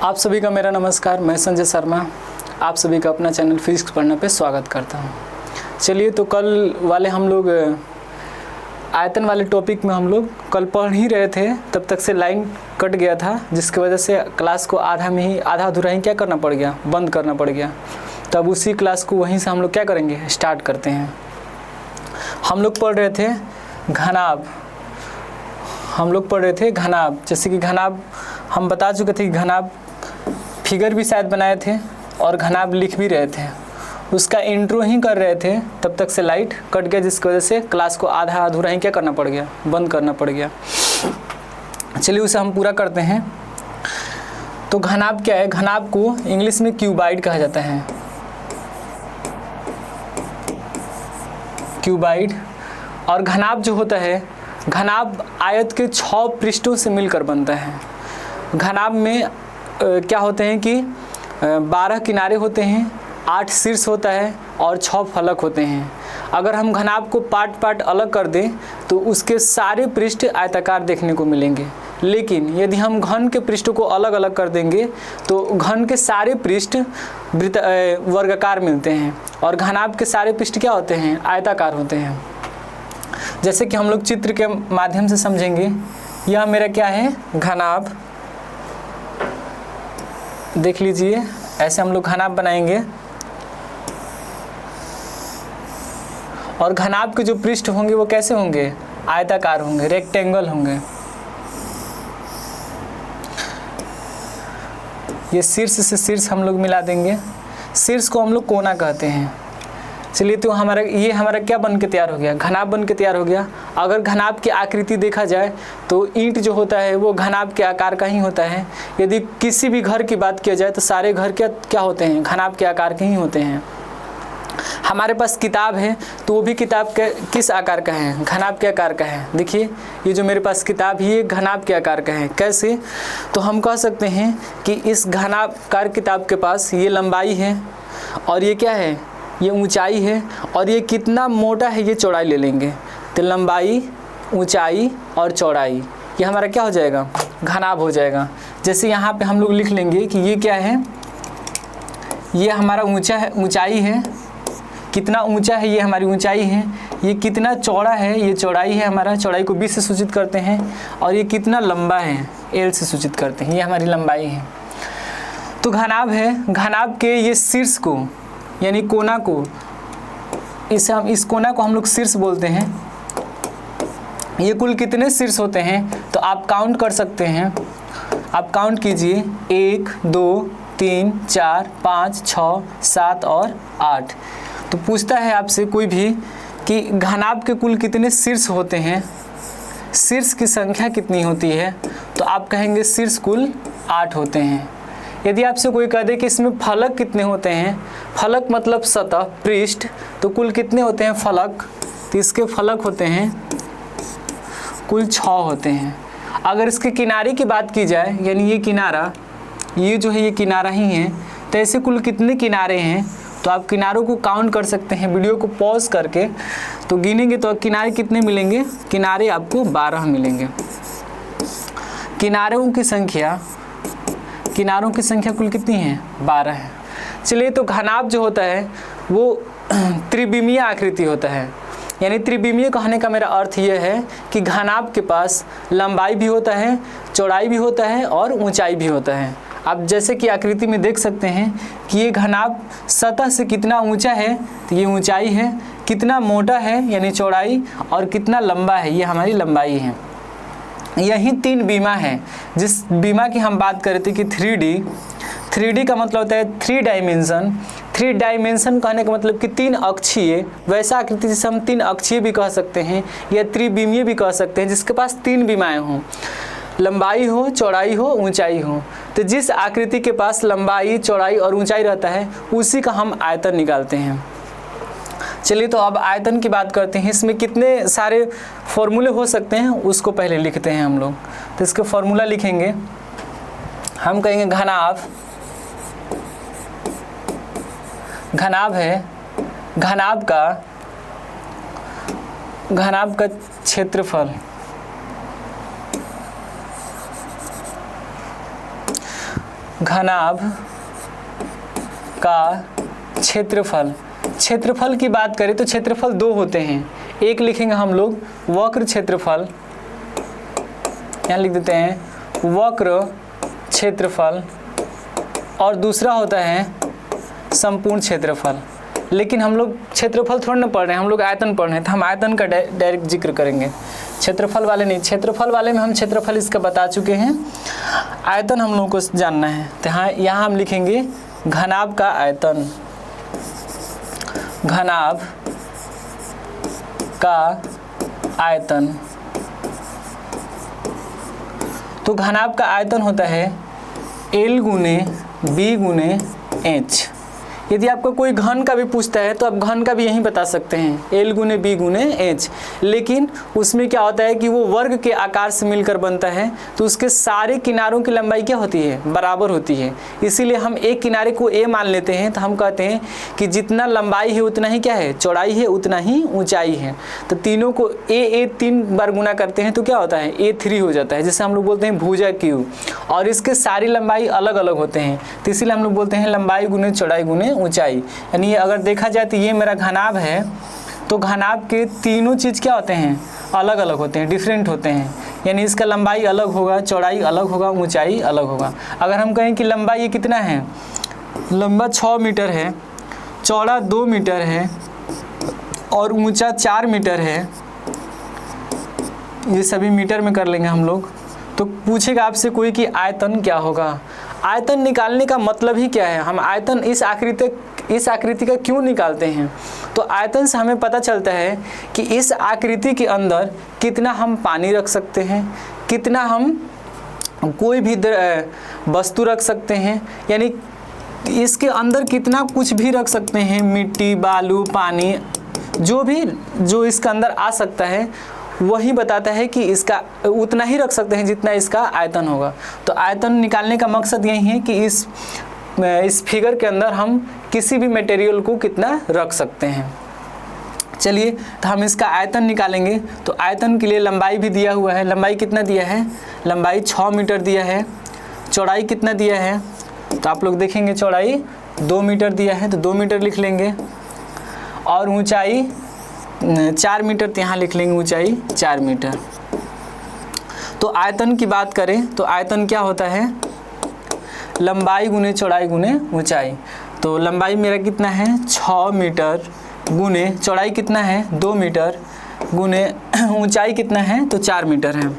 आप सभी का मेरा नमस्कार। मैं संजय शर्मा आप सभी का अपना चैनल फिजिक्स पढ़ने पे स्वागत करता हूँ। चलिए, तो कल वाले हम लोग आयतन वाले टॉपिक में हम लोग कल पढ़ ही रहे थे, तब तक से लाइन कट गया था, जिसकी वजह से क्लास को आधा अधूरा ही क्या करना पड़ गया, बंद करना पड़ गया। तब उसी क्लास को वहीं से हम लोग क्या करेंगे, स्टार्ट करते हैं। हम लोग पढ़ रहे थे घनाभ। जैसे कि घनाभ हम बता चुके थे कि घनाभ फिगर भी शायद बनाए थे और घनाभ लिख भी रहे थे, उसका इंट्रो ही कर रहे थे, तब तक से लाइट कट गया, जिसकी वजह से क्लास को आधा अधूरा ही क्या करना पड़ गया, बंद करना पड़ गया। चलिए उसे हम पूरा करते हैं। तो घनाभ क्या है? घनाभ को इंग्लिश में क्यूबाइड कहा जाता है। क्यूबाइड। और घनाभ जो होता है, घनाभ आयत के 6 पृष्ठों से मिलकर बनता है। घनाभ में क्या होते हैं कि 12 किनारे होते हैं, 8 शीर्ष होता है और 6 फलक होते हैं। अगर हम घनाभ को पार्ट अलग कर दें तो उसके सारे पृष्ठ आयताकार देखने को मिलेंगे, लेकिन यदि हम घन के पृष्ठों को अलग अलग कर देंगे तो घन के सारे पृष्ठ वर्गाकार मिलते हैं और घनाभ के सारे पृष्ठ क्या होते हैं, आयताकार होते हैं। जैसे कि हम लोग चित्र के माध्यम से समझेंगे। यह मेरा क्या है, घनाभ। देख लीजिए, ऐसे हम लोग घनाभ बनाएंगे और घनाभ के जो पृष्ठ होंगे वो कैसे होंगे, आयताकार होंगे, रेक्टेंगल होंगे। ये शीर्ष से शीर्ष हम लोग मिला देंगे, शीर्ष को हम लोग कोना कहते हैं। चलिए, तो हमारा क्या बन के तैयार हो गया, घनाभ बन के तैयार हो गया। अगर घनाभ की आकृति देखा जाए तो ईंट जो होता है वो घनाभ के आकार का ही होता है। यदि किसी भी घर की बात किया जाए तो सारे घर क्या होते हैं, घनाभ के आकार के ही होते हैं। हमारे पास किताब है तो वो भी किताब के किस आकार का है, घनाभ के आकार का है। देखिए, ये जो मेरे पास किताब है ये घनाभ के आकार का है। कैसे? तो हम कह सकते हैं कि इस घनाभकार किताब के पास ये लंबाई है और ये क्या है, ये ऊंचाई है, और ये कितना मोटा है ये चौड़ाई ले लेंगे। तो लंबाई, ऊंचाई और चौड़ाई ये हमारा क्या हो जाएगा, घनाभ हो जाएगा। जैसे यहाँ पे हम लोग लिख लेंगे कि ये क्या है, ये हमारा ऊंचाई है, कितना ऊंचा है ये हमारी ऊंचाई है, ये कितना चौड़ा है ये चौड़ाई है, हमारा चौड़ाई को 20 से सूचित करते हैं, और ये कितना लंबा है L से सूचित करते हैं, ये हमारी लंबाई है। तो घनाभ है, घनाभ के ये शीर्ष को यानी कोना को, इस कोना को हम लोग शीर्ष बोलते हैं। ये कुल कितने शीर्ष होते हैं तो आप काउंट कर सकते हैं। आप काउंट कीजिए, 1 2 3 4 5 6 7 और 8। तो पूछता है आपसे कोई भी कि घनाभ के कुल कितने शीर्ष होते हैं, शीर्ष की संख्या कितनी होती है, तो आप कहेंगे शीर्ष कुल 8 होते हैं। यदि आपसे कोई कह दे कि इसमें फलक कितने होते हैं, फलक मतलब सतह, पृष्ठ, तो कुल कितने होते हैं फलक, तो इसके फलक होते हैं कुल 6 होते हैं। अगर इसके किनारे की बात की जाए, यानी ये किनारा, ये जो है ये किनारा ही है, तो ऐसे कुल कितने किनारे हैं, तो आप किनारों को काउंट कर सकते हैं। वीडियो को पॉज करके तो गिनेंगे तो किनारे कितने मिलेंगे, किनारे आपको 12 मिलेंगे। किनारों की संख्या कुल कितनी है, 12 है। चलिए, तो घनाभ जो होता है वो त्रिविमीय आकृति होता है। यानी त्रिविमीय कहने का मेरा अर्थ ये है कि घनाभ के पास लंबाई भी होता है, चौड़ाई भी होता है और ऊंचाई भी होता है। आप जैसे कि आकृति में देख सकते हैं कि ये घनाभ सतह से कितना ऊंचा है, तो ये ऊंचाई है, कितना मोटा है यानी चौड़ाई, और कितना लंबा है ये हमारी लंबाई है। यही 3 बीमा है। जिस बीमा की हम बात कर रहे थे कि 3D का मतलब होता है 3 डायमेंशन। 3 डायमेंशन कहने का मतलब कि 3 अक्षीय, वैसा आकृति जिसे हम 3 अक्षीय भी कह सकते हैं या त्रिविमीय भी कह सकते हैं, जिसके पास 3 बीमाएँ हों, लंबाई हो, चौड़ाई हो, ऊंचाई हो। तो जिस आकृति के पास लंबाई, चौड़ाई और ऊंचाई रहता है उसी का हम आयतन निकालते हैं। चलिए, तो अब आयतन की बात करते हैं। इसमें कितने सारे फॉर्मूले हो सकते हैं उसको पहले लिखते हैं हम लोग। तो इसके फॉर्मूला लिखेंगे, हम कहेंगे घनाभ है, घनाभ का क्षेत्रफल घनाभ का क्षेत्रफल। क्षेत्रफल की बात करें तो क्षेत्रफल दो होते हैं, एक लिखेंगे हम लोग वक्र क्षेत्रफल, यहाँ लिख देते हैं वक्र क्षेत्रफल, और दूसरा होता है संपूर्ण क्षेत्रफल। लेकिन हम लोग क्षेत्रफल थोड़ा ना पढ़ रहे हैं, हम लोग आयतन पढ़ रहे हैं, तो हम आयतन का डायरेक्ट जिक्र करेंगे, क्षेत्रफल वाले नहीं। क्षेत्रफल वाले में हम क्षेत्रफल इसका बता चुके हैं, आयतन हम लोगों को जानना है। तो यहाँ हम लिखेंगे घनाभ का आयतन, घनाभ का आयतन। तो घनाभ का आयतन होता है L गुने B गुने H। यदि आपको कोई घन का भी पूछता है तो आप घन का भी यही बता सकते हैं, L गुने B गुने H। लेकिन उसमें क्या होता है कि वो वर्ग के आकार से मिलकर बनता है, तो उसके सारे किनारों की लंबाई क्या होती है, बराबर होती है। इसीलिए हम एक किनारे को A मान लेते हैं, तो हम कहते हैं कि जितना लंबाई है उतना ही क्या है, चौड़ाई है, उतना ही ऊंचाई है। तो तीनों को A 3 बार गुना करते हैं तो क्या होता है, A3 हो जाता है, जिसे हम लोग बोलते हैं भुजा Q। और इसके सारी लंबाई अलग अलग होते हैं, तो इसीलिए हम लोग बोलते हैं लंबाई गुने चौड़ाई गुने ऊंचाई। यानी अगर देखा जाए तो ये मेरा घनाभ है, तो घनाभ के तीनों चीज़ क्या होते हैं, अलग अलग होते हैं, डिफरेंट होते हैं। यानी इसका लंबाई अलग होगा, चौड़ाई अलग होगा, ऊंचाई अलग होगा। अगर हम कहें कि लंबाई ये कितना है, लंबा 6 मीटर है, चौड़ा 2 मीटर है और ऊंचा 4 मीटर है, ये सभी मीटर में कर लेंगे हम लोग। तो पूछेगा आपसे कोई कि आयतन क्या होगा। आयतन निकालने का मतलब ही क्या है, हम आयतन इस आकृति का क्यों निकालते हैं। तो आयतन से हमें पता चलता है कि इस आकृति के अंदर कितना हम पानी रख सकते हैं, कितना हम कोई भी वस्तु रख सकते हैं, यानी इसके अंदर कितना कुछ भी रख सकते हैं, मिट्टी, बालू, पानी, जो इसके अंदर आ सकता है वही बताता है कि इसका उतना ही रख सकते हैं जितना इसका आयतन होगा। तो आयतन निकालने का मकसद यही है कि इस फिगर के अंदर हम किसी भी मटेरियल को कितना रख सकते हैं। चलिए तो हम इसका आयतन निकालेंगे। तो आयतन के लिए लंबाई भी दिया हुआ है, लंबाई कितना दिया है, लंबाई 6 मीटर दिया है। चौड़ाई कितना दिया है, तो आप लोग देखेंगे चौड़ाई 2 मीटर दिया है, तो 2 मीटर लिख लेंगे। और ऊंचाई 4 मीटर, तो यहाँ लिख लेंगे ऊंचाई 4 मीटर। तो आयतन की बात करें तो आयतन क्या होता है, लंबाई गुने चौड़ाई गुने ऊंचाई। तो लंबाई मेरा कितना है 6 मीटर गुने चौड़ाई कितना है 2 मीटर गुने ऊंचाई कितना है तो 4 मीटर है।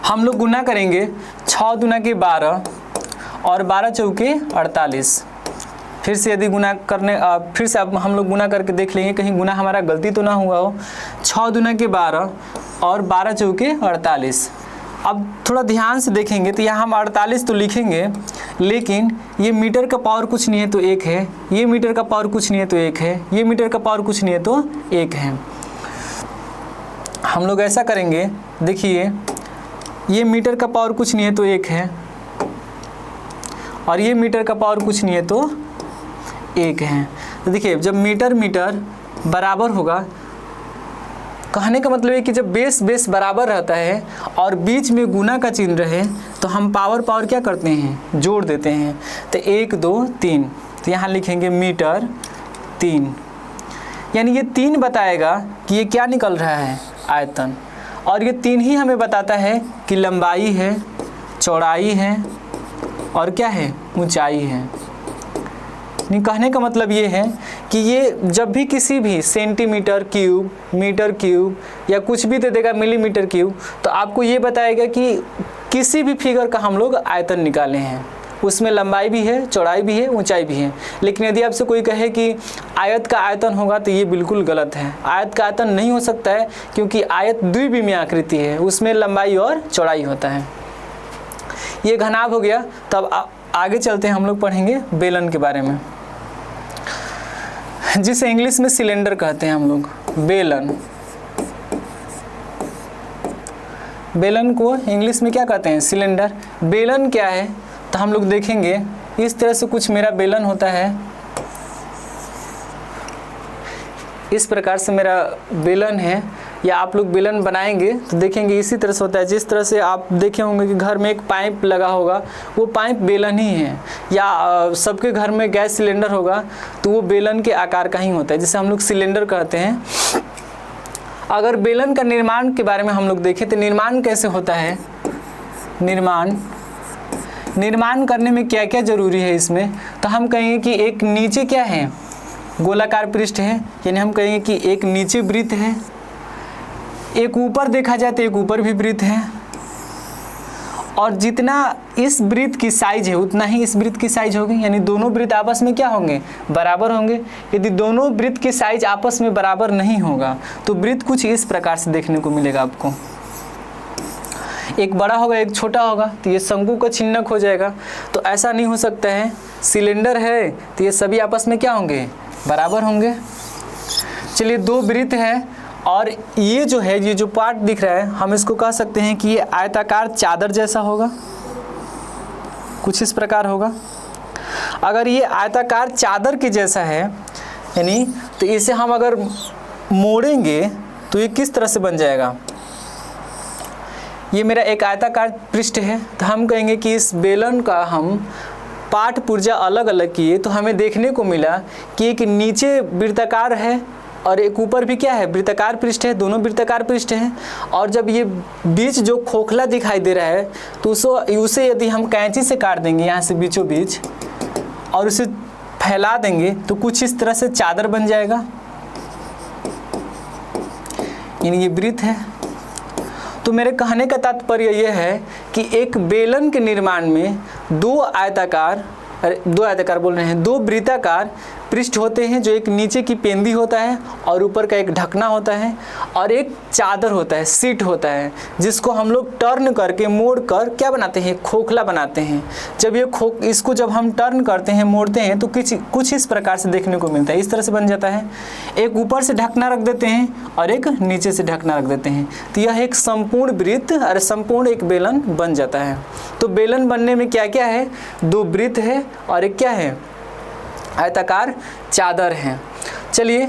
हम लोग गुना करेंगे 6 दूना के 12 और 12 चौके 48। फिर से यदि गुना करने फिर से अब हम लोग गुना करके देख लेंगे कहीं गुना हमारा गलती तो ना हुआ हो। 6 दूना के 12 और 12 चौके 48। अब थोड़ा ध्यान से देखेंगे तो यहाँ हम 48 तो लिखेंगे, लेकिन ये मीटर का पावर कुछ नहीं है तो 1 है, ये मीटर का पावर कुछ नहीं है तो 1 है, ये मीटर का पावर कुछ नहीं है तो 1 है। हम लोग ऐसा करेंगे, देखिए ये मीटर का पावर कुछ नहीं है तो 1 है और ये मीटर का पावर कुछ नहीं है तो 1 है। तो देखिए जब मीटर मीटर बराबर होगा, कहने का मतलब है कि जब बेस बराबर रहता है और बीच में गुना का चिन्ह रहे तो हम पावर क्या करते हैं, जोड़ देते हैं। तो 1 2 3, तो यहाँ लिखेंगे मीटर 3, यानी ये 3 बताएगा कि ये क्या निकल रहा है, आयतन। और ये 3 ही हमें बताता है कि लंबाई है, चौड़ाई है और क्या है, ऊंचाई है। नहीं, कहने का मतलब ये है कि ये जब भी किसी भी सेंटीमीटर क्यूब, मीटर क्यूब या कुछ भी दे देगा मिलीमीटर क्यूब, तो आपको ये बताएगा कि किसी भी फिगर का हम लोग आयतन निकाले हैं, उसमें लंबाई भी है, चौड़ाई भी है, ऊंचाई भी है। लेकिन यदि आपसे कोई कहे कि आयत का आयतन होगा तो ये बिल्कुल गलत है। आयत का आयतन नहीं हो सकता है क्योंकि आयत द्विविमीय आकृति है, उसमें लंबाई और चौड़ाई होता है। ये घनाभ हो गया। तब आगे चलते हैं, हम लोग पढ़ेंगे बेलन के बारे में, जिसे इंग्लिश में सिलेंडर कहते हैं हम लोग। बेलन को इंग्लिश में क्या कहते हैं, सिलेंडर। बेलन क्या है तो हम लोग देखेंगे, इस तरह से कुछ मेरा बेलन होता है, इस प्रकार से मेरा बेलन है। या आप लोग बेलन बनाएंगे तो देखेंगे इसी तरह से होता है। जिस तरह से आप देखे होंगे कि घर में एक पाइप लगा होगा, वो पाइप बेलन ही है, या सबके घर में गैस सिलेंडर होगा तो वो बेलन के आकार का ही होता है, जिसे हम लोग सिलेंडर कहते हैं। अगर बेलन का निर्माण के बारे में हम लोग देखें तो निर्माण कैसे होता है, निर्माण करने में क्या क्या जरूरी है इसमें, तो हम कहेंगे कि एक नीचे क्या है, गोलाकार पृष्ठ है, यानी हम कहेंगे कि एक नीचे वृत्त है, एक ऊपर देखा जाए तो एक ऊपर भी वृत्त है, और जितना इस वृत्त की साइज है उतना ही इस वृत्त की साइज होगी, यानी दोनों वृत्त आपस में क्या होंगे, बराबर होंगे। यदि दोनों वृत्त की साइज आपस में बराबर नहीं होगा तो वृत्त कुछ इस प्रकार से देखने को मिलेगा आपको, एक बड़ा होगा एक छोटा होगा, तो ये शंकु का चिन्हक हो जाएगा। तो ऐसा नहीं हो सकता है, सिलेंडर है तो ये सभी आपस में क्या होंगे, बराबर होंगे। चलिए दो वृत्त है और ये जो है, ये जो पार्ट दिख रहा है, हम इसको कह सकते हैं कि ये आयताकार चादर जैसा होगा, कुछ इस प्रकार होगा। अगर ये आयताकार चादर के जैसा है यानी, तो इसे हम अगर मोड़ेंगे तो ये किस तरह से बन जाएगा, ये मेरा एक आयताकार पृष्ठ है, तो हम कहेंगे कि इस बेलन का हम पाठ पुर्जा अलग अलग किए तो हमें देखने को मिला कि एक नीचे वृत्ताकार है और एक ऊपर भी क्या है, वृत्ताकार पृष्ठ है, दोनों वृत्ताकार पृष्ठ हैं। और जब ये बीच जो खोखला दिखाई दे रहा है तो उसे यदि हम कैंची से काट देंगे यहाँ से बीचों बीच और उसे फैला देंगे तो कुछ इस तरह से चादर बन जाएगा, यानी ये वृत्त है। तो मेरे कहने का तात्पर्य यह है कि एक बेलन के निर्माण में दो आयताकार बोल रहे हैं, दो वृत्ताकार पृष्ठ होते हैं, जो एक नीचे की पेंदी होता है और ऊपर का एक ढकना होता है, और एक चादर होता है, सीट होता है, जिसको हम लोग टर्न करके मोड़ कर क्या बनाते हैं, खोखला बनाते हैं। जब ये इसको जब हम टर्न करते हैं, मोड़ते हैं तो कुछ इस प्रकार से देखने को मिलता है, इस तरह से बन जाता है। एक ऊपर से ढकना रख देते हैं और एक नीचे से ढकना रख देते हैं, तो यह एक संपूर्ण वृत्त और संपूर्ण एक बेलन बन जाता है। तो बेलन बनने में क्या क्या है, दो वृत्त है और एक क्या है, आयताकार चादर है। चलिए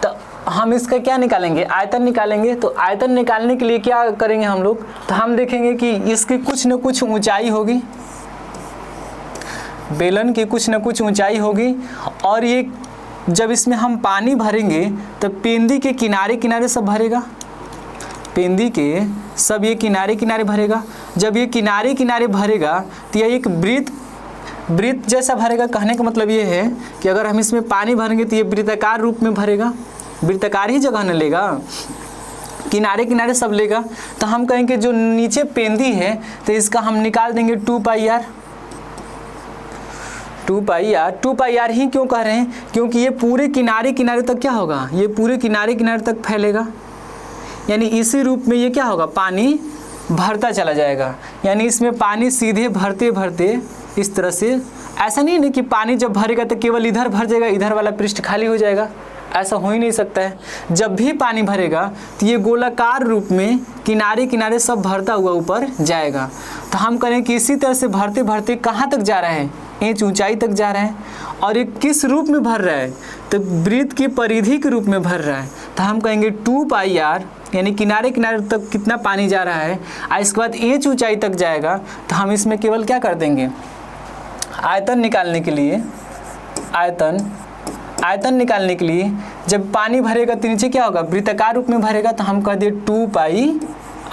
तो हम इसका क्या निकालेंगे, आयतन निकालेंगे। तो आयतन निकालने के लिए क्या करेंगे हम लोग, तो हम देखेंगे कि इसकी कुछ न कुछ ऊंचाई होगी, बेलन की कुछ न कुछ ऊंचाई होगी, और ये जब इसमें हम पानी भरेंगे तो पेंदी के किनारे किनारे सब भरेगा, पेंदी के सब ये किनारे किनारे भरेगा। जब ये किनारे किनारे भरेगा तो यह एक वृत्त जैसा भरेगा। कहने का मतलब ये है कि अगर हम इसमें पानी भरेंगे तो ये वृत्ताकार रूप में भरेगा, वृत्ताकार ही जगह न लेगा, किनारे किनारे सब लेगा। तो हम कहेंगे जो नीचे पेंदी है तो इसका हम निकाल देंगे 2 पाई आर। 2 पाई आर ही क्यों कह रहे हैं, क्योंकि ये पूरे किनारे किनारे तक क्या होगा, ये पूरे किनारे किनारे तक फैलेगा, यानी इसी रूप में ये क्या होगा, पानी भरता चला जाएगा। यानी इसमें पानी सीधे भरते भरते इस तरह से, ऐसा नहीं है कि पानी जब भरेगा तो केवल इधर भर जाएगा, इधर वाला पृष्ठ खाली हो जाएगा, ऐसा हो ही नहीं सकता है। जब भी पानी भरेगा तो ये गोलाकार रूप में किनारे किनारे सब भरता हुआ ऊपर जाएगा। तो हम करें कि इसी तरह से भरते भरते कहाँ तक जा रहा है, इंच ऊंचाई तक जा रहा है। और ये किस रूप में भर रहा है, तो वृत्त की परिधि के रूप में भर रहा है। तो हम कहेंगे 2 पाई आर, यानी किनारे किनारे तक कितना पानी जा रहा है, और इसके बाद इंच ऊंचाई तक जाएगा। तो हम इसमें केवल क्या कर देंगे, आयतन निकालने के लिए, आयतन निकालने के लिए जब पानी भरेगा तो नीचे क्या होगा, वृत्ताकार रूप में भरेगा। तो हम कह दिए 2 पाई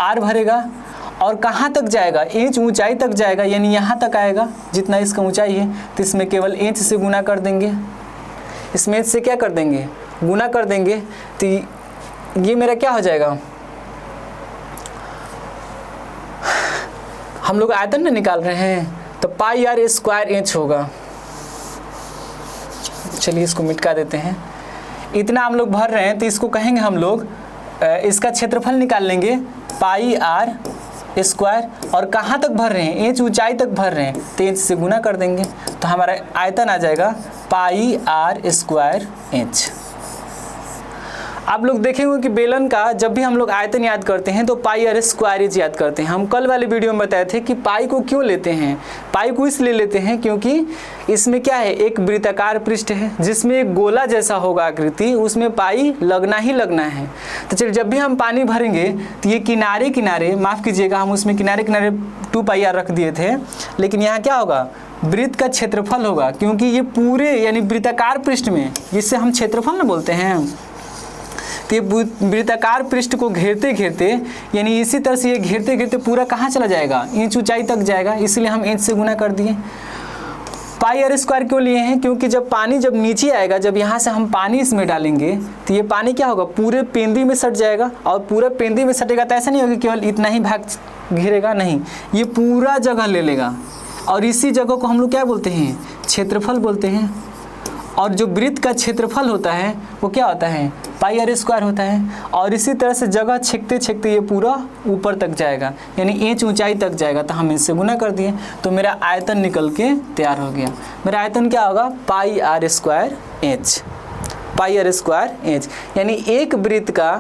आर भरेगा, और कहाँ तक जाएगा, इंच ऊंचाई तक जाएगा, यानी यहाँ तक आएगा जितना इसका ऊंचाई है। तो इसमें केवल इंच से गुना कर देंगे, इसमें इंच से क्या कर देंगे, गुना कर देंगे। तो ये मेरा क्या हो जाएगा, हम लोग आयतन में निकाल रहे हैं तो पाई आर स्क्वायर इंच होगा। चलिए इसको मिटा देते हैं। इतना हम लोग भर रहे हैं तो इसको कहेंगे हम लोग, इसका क्षेत्रफल निकाल लेंगे पाई आर स्क्वायर, और कहाँ तक भर रहे हैं, इंच ऊंचाई तक भर रहे हैं तो इंच से गुना कर देंगे। तो हमारा आयतन आ जाएगा पाई आर स्क्वायर इंच। आप लोग देखेंगे कि बेलन का जब भी हम लोग आयतन याद करते हैं तो पाई आर स्क्वायर एच याद करते हैं। हम कल वाले वीडियो में बताए थे कि पाई को क्यों लेते हैं। पाई को इसलिए लेते हैं क्योंकि इसमें क्या है, एक वृत्ताकार पृष्ठ है जिसमें एक गोला जैसा होगा आकृति, उसमें पाई लगना ही लगना है। तो चलिए जब भी हम पानी भरेंगे तो ये किनारे किनारे, माफ़ कीजिएगा हम उसमें किनारे किनारे 2 पाई आर रख दिए थे, लेकिन यहाँ क्या होगा, वृत्त का क्षेत्रफल होगा, क्योंकि ये पूरे यानी वृत्ताकार पृष्ठ में, जिससे हम क्षेत्रफल ना बोलते हैं, तो ये वृत्ताकार पृष्ठ को घेरते घेरते यानी इसी तरह से ये घेरते घेरते पूरा कहाँ चला जाएगा, इंच ऊंचाई तक जाएगा, इसलिए हम इंच से गुना कर दिए। पाई आर स्क्वायर क्यों लिए हैं, क्योंकि जब पानी जब नीचे आएगा, जब यहाँ से हम पानी इसमें डालेंगे तो ये पानी क्या होगा, पूरे पेंदी में सट जाएगा, और पूरा पेंदी में सटेगा तो ऐसा नहीं होगा केवल इतना ही भाग घेरेगा, नहीं, ये पूरा जगह ले लेगा, और इसी जगह को हम लोग क्या बोलते हैं, क्षेत्रफल बोलते हैं। और जो वृत्त का क्षेत्रफल होता है वो क्या होता है, पाई आर स्क्वायर होता है। और इसी तरह से जगह छेकते छेकते ये पूरा ऊपर तक जाएगा, यानी इंच ऊंचाई तक जाएगा, तो हम इससे गुना कर दिए, तो मेरा आयतन निकल के तैयार हो गया। मेरा आयतन क्या होगा, pi R square H, pi R square H, यानी एक वृत्त का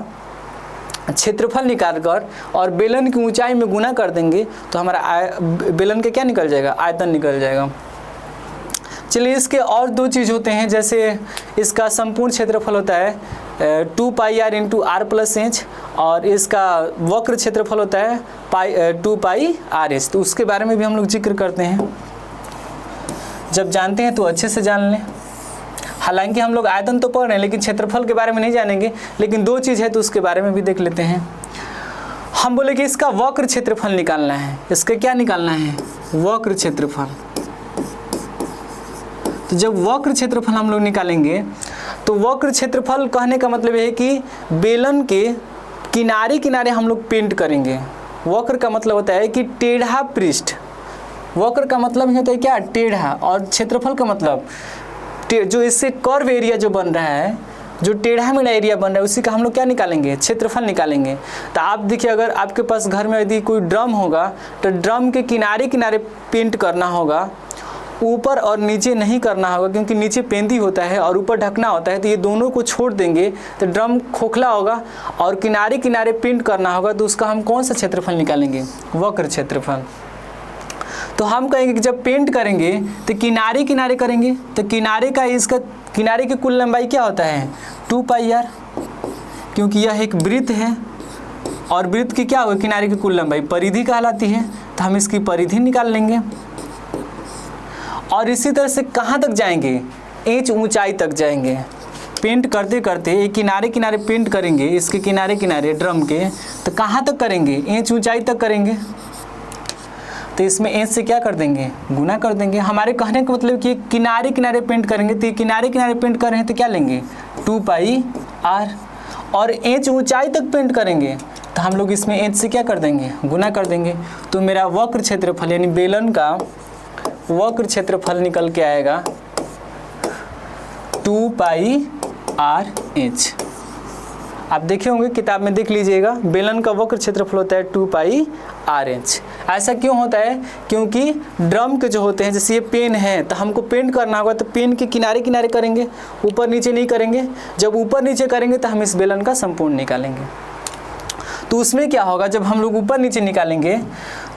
क्षेत्रफल निकाल कर और बेलन की ऊंचाई में गुना कर देंगे तो हमारा बेलन के क्या निकल जाएगा, आयतन निकल जाएगा। चलिए इसके और 2 चीज़ होते हैं, जैसे इसका संपूर्ण क्षेत्रफल होता है 2 pi R into R plus H, और इसका वक्र क्षेत्रफल होता है 2 पाई आर एच। तो उसके बारे में भी हम लोग जिक्र करते हैं, जब जानते हैं तो अच्छे से जान लें। हालांकि हम लोग आयतन तो पढ़ रहे हैं लेकिन क्षेत्रफल के बारे में नहीं जानेंगे, लेकिन 2 चीज़ है तो उसके बारे में भी देख लेते हैं। हम बोले कि इसका वक्र क्षेत्रफल निकालना है, इसका क्या निकालना है, वक्र क्षेत्रफल। तो जब वक्र क्षेत्रफल हम लोग निकालेंगे तो वक्र क्षेत्रफल कहने का मतलब है कि बेलन के किनारे किनारे हम लोग पेंट करेंगे। वक्र का मतलब होता है कि टेढ़ा पृष्ठ, वक्र का मतलब होता है क्या, टेढ़ा, और क्षेत्रफल का मतलब जो इससे कर्व एरिया जो बन रहा है, जो टेढ़ा मेढ़ा एरिया बन रहा है, उसी का हम लोग क्या निकालेंगे, क्षेत्रफल निकालेंगे। तो आप देखिए अगर आपके पास घर में यदि कोई ड्रम होगा तो ड्रम के किनारे किनारे पेंट करना होगा, ऊपर और नीचे नहीं करना होगा, क्योंकि नीचे पेंदी होता है और ऊपर ढकना होता है, तो ये दोनों को छोड़ देंगे तो ड्रम खोखला होगा, और किनारे किनारे पेंट करना होगा, तो उसका हम कौन सा क्षेत्रफल निकालेंगे, वक्र क्षेत्रफल। तो हम कहेंगे कि जब पेंट करेंगे तो किनारे किनारे करेंगे, तो किनारे का इसका किनारे की कुल लंबाई क्या होता है, 2 पाई आर, क्योंकि यह एक वृत्त है और वृत्त की क्या होगी, किनारे की कुल लंबाई परिधि कहलाती है, तो हम इसकी परिधि निकाल लेंगे। और इसी तरह से कहाँ तक जाएंगे, इंच ऊंचाई तक जाएंगे। पेंट करते करते ये किनारे किनारे पेंट करेंगे, इसके किनारे किनारे ड्रम के, तो कहाँ तक करेंगे, इंच ऊंचाई तक करेंगे। तो इसमें इंच से क्या कर देंगे, गुना कर देंगे। हमारे कहने का मतलब कि किनारे किनारे पेंट करेंगे, तो किनारे किनारे पेंट कर रहे हैं तो क्या लेंगे, 2 पाई आर, और इंच ऊंचाई तक पेंट करेंगे तो हम लोग इसमें इंच से क्या कर देंगे, गुना कर देंगे। तो मेरा वक्र क्षेत्रफल यानी बेलन का वक्र क्षेत्रफल निकल के आएगा 2 पाई आर एच। आप देखे होंगे किताब में, देख लीजिएगा, बेलन का वक्र क्षेत्रफल होता है 2 पाई आर एच। ऐसा क्यों होता है, क्योंकि ड्रम के जो होते हैं, जैसे ये पेन है तो हमको पेंट करना होगा तो पेन के किनारे किनारे करेंगे, ऊपर नीचे नहीं करेंगे। जब ऊपर नीचे करेंगे तो हम इस बेलन का संपूर्ण निकालेंगे। तो उसमें क्या होगा, जब हम लोग ऊपर नीचे निकालेंगे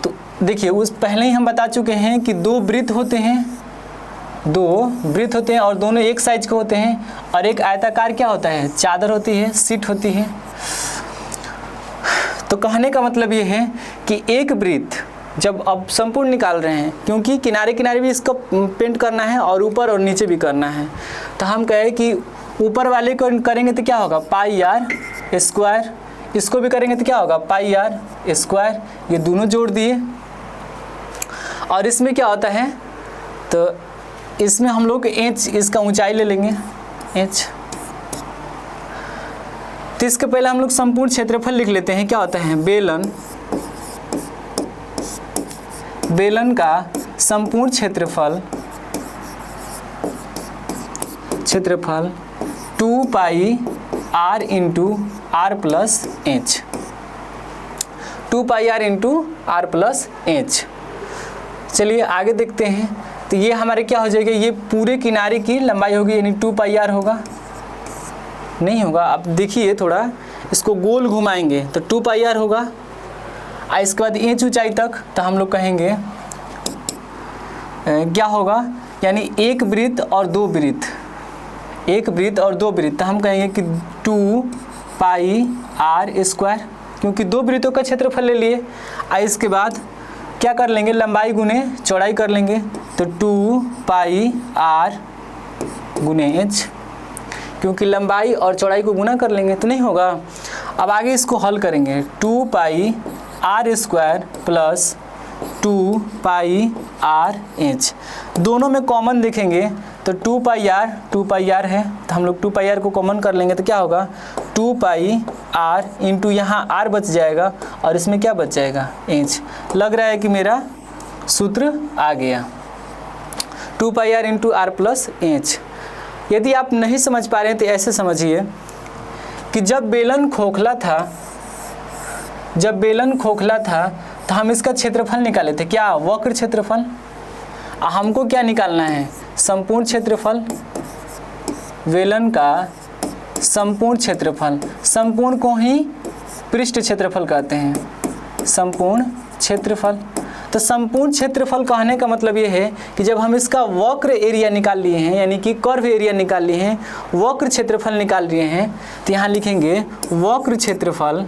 तो देखिए, उस पहले ही हम बता चुके हैं कि 2 वृत्त होते हैं, 2 वृत्त होते हैं और दोनों एक साइज के होते हैं, और एक आयताकार क्या होता है, चादर होती है, सीट होती है। तो कहने का मतलब ये है कि एक वृत्त जब अब संपूर्ण निकाल रहे हैं, क्योंकि किनारे किनारे भी इसको पेंट करना है और ऊपर और नीचे भी करना है, तो हम कहें कि ऊपर वाले को करेंगे तो क्या होगा, पाई आर स्क्वायर, इसको भी करेंगे तो क्या होगा, पाई आर स्क्वायर, ये दोनों जोड़ दिए। और इसमें क्या होता है, तो इसमें हम लोग इंच, इसका ऊंचाई ले लेंगे इंच। तो इसके पहले हम लोग संपूर्ण क्षेत्रफल लिख लेते हैं, क्या होता है, बेलन का संपूर्ण क्षेत्रफल 2 pi R into R plus H, 2 pi R into R plus H. चलिए आगे देखते हैं। तो ये हमारे क्या हो जाएगा, ये पूरे किनारे की लंबाई होगी, यानी 2 पाई आर होगा। नहीं होगा। अब देखिए थोड़ा इसको गोल घुमाएंगे तो 2 पाई आर होगा, और इसके बाद इंच ऊंचाई तक तो हम लोग कहेंगे क्या होगा, यानी एक वृत्त और 2 वृत्त, एक वृत्त और 2 वृत्त, तो हम कहेंगे कि 2 पाई आर स्क्वायर, क्योंकि 2 वृत्तों का क्षेत्रफल ले लिए। और इसके बाद क्या कर लेंगे, लंबाई गुने चौड़ाई कर लेंगे, तो 2 पाई आर गुने एच, क्योंकि लंबाई और चौड़ाई को गुना कर लेंगे तो नहीं होगा। अब आगे इसको हल करेंगे, 2 pi R square plus 2 pi R H, दोनों में कॉमन देखेंगे तो 2 पाई आर है, तो हम लोग 2 पाई आर को कॉमन कर लेंगे तो क्या होगा, 2 पाई आर इंटू यहाँ आर बच जाएगा और इसमें क्या बच जाएगा, एच। लग रहा है कि मेरा सूत्र आ गया, 2 pi R into R plus H. यदि आप नहीं समझ पा रहे हैं तो ऐसे समझिए कि जब बेलन खोखला था तो हम इसका क्षेत्रफल निकाले थे, क्या, वक्र क्षेत्रफल। हमको क्या निकालना है, संपूर्ण क्षेत्रफल, बेलन का संपूर्ण क्षेत्रफल। संपूर्ण को ही पृष्ठ क्षेत्रफल कहते हैं, संपूर्ण क्षेत्रफल। तो संपूर्ण क्षेत्रफल कहने का मतलब ये है कि जब हम इसका वक्र एरिया निकाल लिए हैं, यानी कि कर्व एरिया निकाल लिए हैं, वक्र क्षेत्रफल निकाल लिए हैं, तो यहाँ लिखेंगे वक्र क्षेत्रफल।